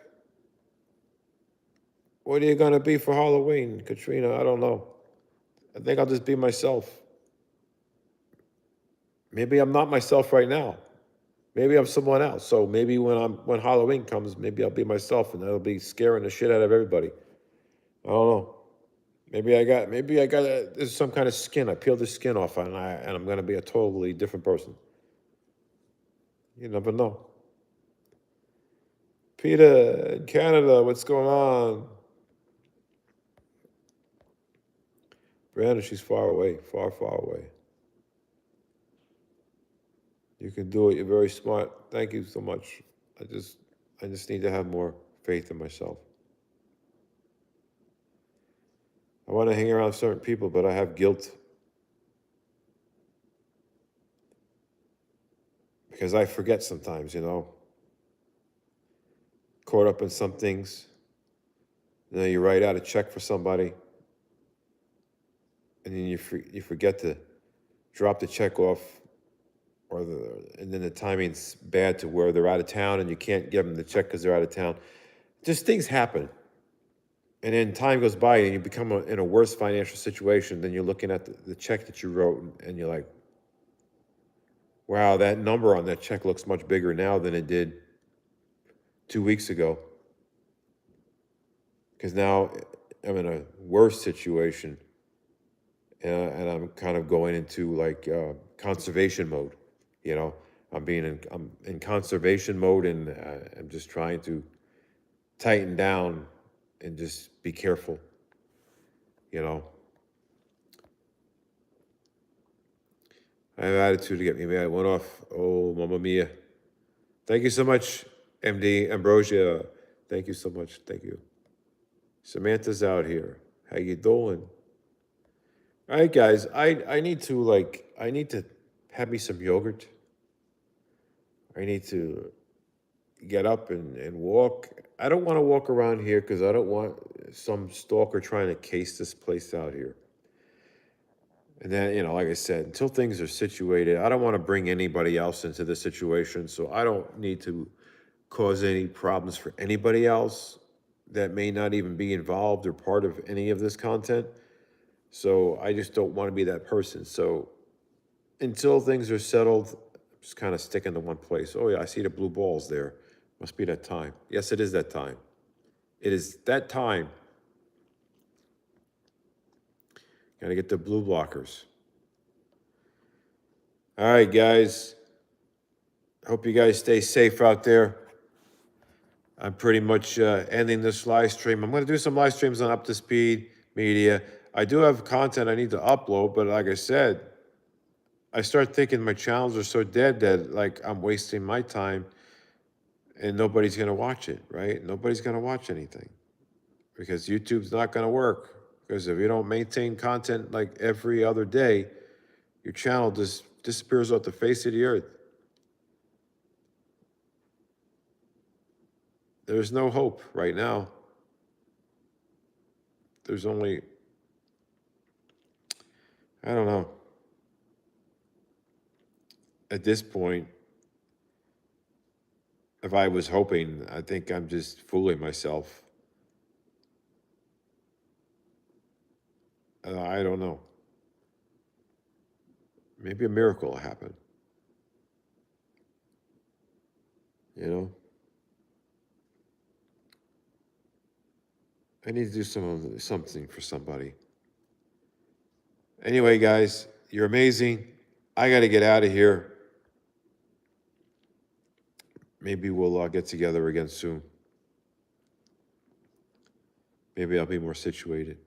What are you going to be for Halloween, Katrina? I don't know. I think I'll just be myself. Maybe I'm not myself right now. Maybe I'm someone else. So maybe when Halloween comes, maybe I'll be myself, and that'll be scaring the shit out of everybody. I don't know. There's some kind of skin. I peeled the skin off, and I'm gonna be a totally different person. You never know. Peter in Canada, what's going on? Brandon, she's far away, far away. You can do it. You're very smart. Thank you so much. I just need to have more faith in myself. I want to hang around certain people, but I have guilt because I forget sometimes, you know. Caught up in some things. You know, you write out a check for somebody, and then you forget to drop the check off, and then the timing's bad to where they're out of town, and you can't give them the check because they're out of town. Just things happen, and then time goes by, and you become in a worse financial situation. Then you're looking at the check that you wrote, and you're like, "Wow, that number on that check looks much bigger now than it did 2 weeks ago." Because now I'm in a worse situation, and I'm kind of going into like conservation mode. You know, I'm in conservation mode, and I'm just trying to tighten down and just be careful. You know, I have attitude to get me mad. Went off. Oh, mamma mia! Thank you so much, MD Ambrosia. Thank you so much. Thank you. Samantha's out here. How you doing? All right, guys. I need to have me some yogurt. I need to get up and walk. I don't want to walk around here because I don't want some stalker trying to case this place out here. And then, like I said, until things are situated, I don't want to bring anybody else into the situation. So I don't need to cause any problems for anybody else that may not even be involved or part of any of this content. So I just don't want to be that person. So until things are settled, I'm just kind of sticking to one place. Oh, yeah, I see the blue balls there. Must be that time. Yes, it is that time. It is that time. Got to get the blue blockers. All right, guys. Hope you guys stay safe out there. I'm pretty much ending this live stream. I'm going to do some live streams on Up to Speed Media. I do have content I need to upload, but like I said, I start thinking my channels are so dead that like I'm wasting my time and nobody's going to watch it, right? Nobody's going to watch anything because YouTube's not going to work. Because if you don't maintain content like every other day, your channel just disappears off the face of the earth. There's no hope right now. There's only, I don't know. At this point, if I was hoping, I think I'm just fooling myself. I don't know. Maybe a miracle will happen. You know, I need to do something for somebody. Anyway, guys, you're amazing. I got to get out of here. Maybe we'll get together again soon. Maybe I'll be more situated.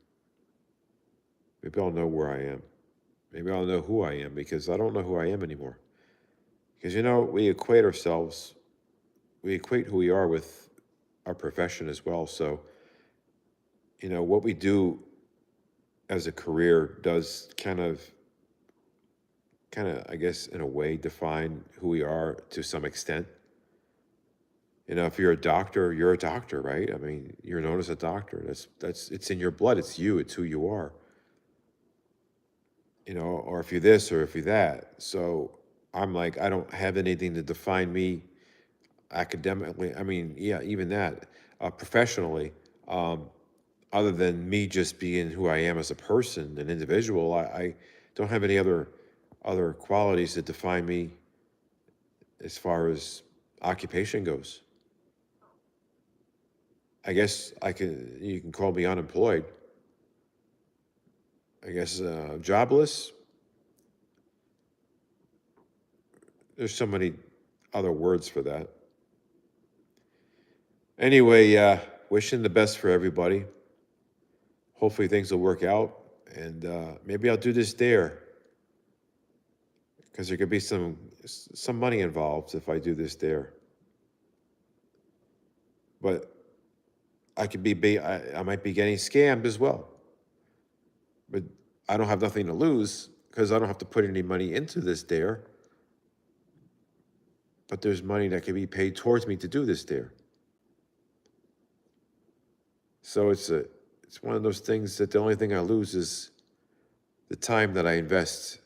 Maybe I'll know where I am. Maybe I'll know who I am because I don't know who I am anymore. Because, we equate ourselves, we equate who we are with our profession as well. So, what we do as a career does kind of, I guess, in a way, define who we are to some extent. If you're a doctor, right? I mean, you're known as a doctor. That's it's in your blood. It's you. It's who you are. Or if you're this or if you're that. So I'm like, I don't have anything to define me academically. I mean, yeah, even that, professionally, other than me just being who I am as a person, an individual. I don't have any other qualities that define me as far as occupation goes. I guess you can call me unemployed. I guess jobless. There's so many other words for that. Anyway, wishing the best for everybody. Hopefully things will work out, and maybe I'll do this dare because there could be some money involved if I do this dare. But I could I might be getting scammed as well. But I don't have nothing to lose because I don't have to put any money into this dare. But there's money that can be paid towards me to do this dare. So it's one of those things that the only thing I lose is the time that I invest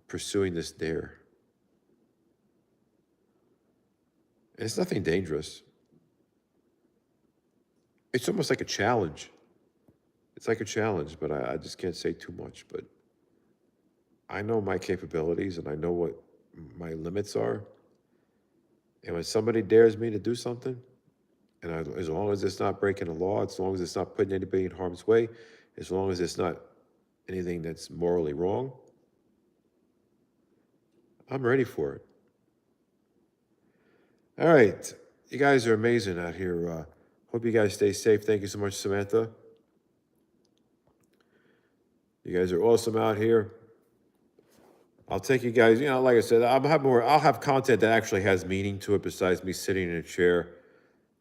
pursuing this dare. And it's nothing dangerous. It's almost like a challenge. It's like a challenge, but I just can't say too much. But I know my capabilities and I know what my limits are. And when somebody dares me to do something, and as long as it's not breaking the law, as long as it's not putting anybody in harm's way, as long as it's not anything that's morally wrong, I'm ready for it. All right. You guys are amazing out here. Hope you guys stay safe. Thank you so much, Samantha. You guys are awesome out here. I'll take you guys. Like I said, I'll have more. I'll have content that actually has meaning to it besides me sitting in a chair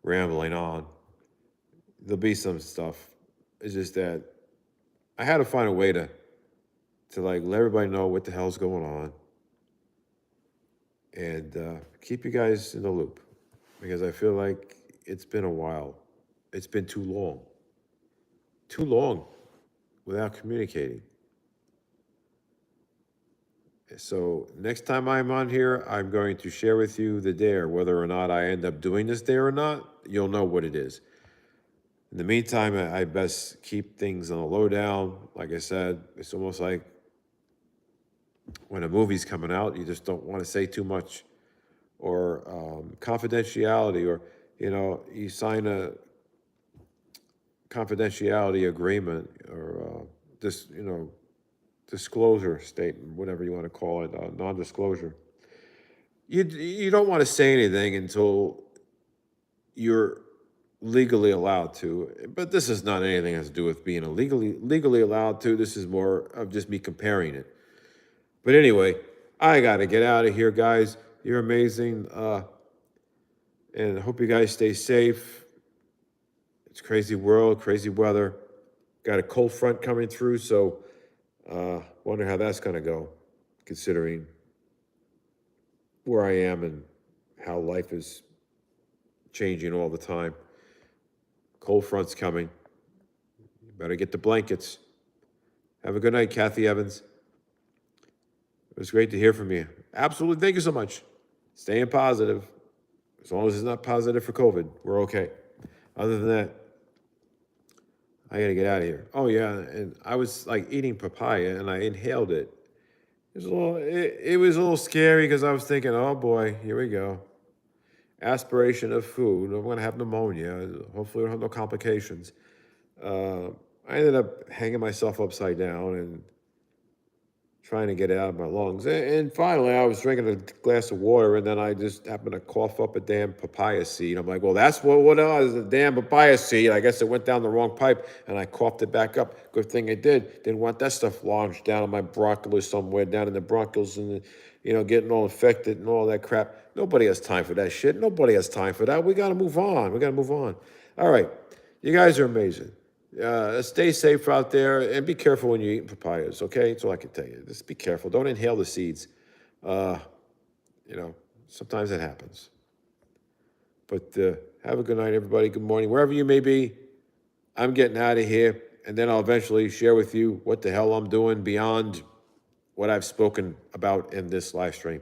rambling on. There'll be some stuff. It's just that I had to find a way to like let everybody know what the hell's going on and keep you guys in the loop because I feel like it's been a while. It's been too long without communicating. So next time I'm on here, I'm going to share with you the dare. Whether or not I end up doing this dare or not, you'll know what it is. In the meantime, I best keep things on the lowdown. Like I said, it's almost like when a movie's coming out, you just don't want to say too much, or confidentiality, or you sign a confidentiality agreement, or this disclosure statement, whatever you want to call it, non-disclosure. You don't want to say anything until you're legally allowed to. But this is not anything that has to do with being legally allowed to. This is more of just me comparing it. But anyway, I got to get out of here, guys. You're amazing. And I hope you guys stay safe. It's a crazy world, crazy weather. Got a cold front coming through, so wonder how that's going to go, considering where I am and how life is changing all the time. Cold front's coming. You better get the blankets. Have a good night, Kathy Evans. It was great to hear from you. Absolutely. Thank you so much. Staying positive. As long as it's not positive for COVID, we're okay. Other than that, I got to get out of here. Oh, yeah. And I was like eating papaya and I inhaled it. It was a little scary because I was thinking, oh boy, here we go. Aspiration of food. I'm going to have pneumonia. Hopefully, I don't have no complications. I ended up hanging myself upside down and trying to get it out of my lungs. And finally, I was drinking a glass of water, and then I just happened to cough up a damn papaya seed. I'm like, well, that's what it was, a damn papaya seed. I guess it went down the wrong pipe, and I coughed it back up. Good thing it did. Didn't want that stuff lodged down in my bronchioles somewhere, down in the bronchioles, and getting all infected and all that crap. Nobody has time for that shit. Nobody has time for that. We got to move on. We got to move on. All right. You guys are amazing. Stay safe out there and be careful when you're eating papayas, okay? That's all I can tell you. Just be careful. Don't inhale the seeds. Sometimes it happens. But have a good night, everybody. Good morning. Wherever you may be, I'm getting out of here. And then I'll eventually share with you what the hell I'm doing beyond what I've spoken about in this live stream.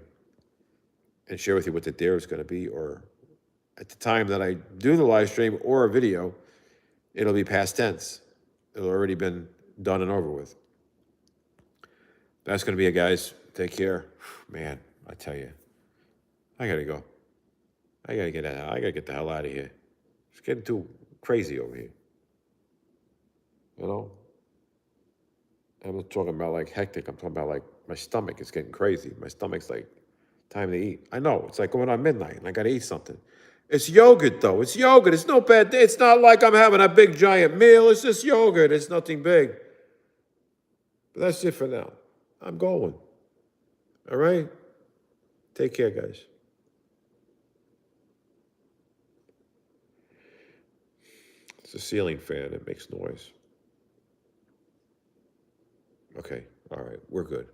And share with you what the dare is going to be. Or at the time that I do the live stream or a video, it'll be past tense. It'll already been done and over with. That's going to be it, guys. Take care. Man, I tell you, I got to go. I got to get out. I got to get the hell out of here. It's getting too crazy over here. I'm not talking about like hectic. I'm talking about like my stomach is getting crazy. My stomach's like, time to eat. I know. It's like going on midnight and I got to eat something. It's yogurt, though. It's yogurt. It's no bad day. It's not like I'm having a big giant meal. It's just yogurt. It's nothing big. But that's it for now. I'm going. All right? Take care, guys. It's a ceiling fan. It makes noise. Okay. All right. We're good.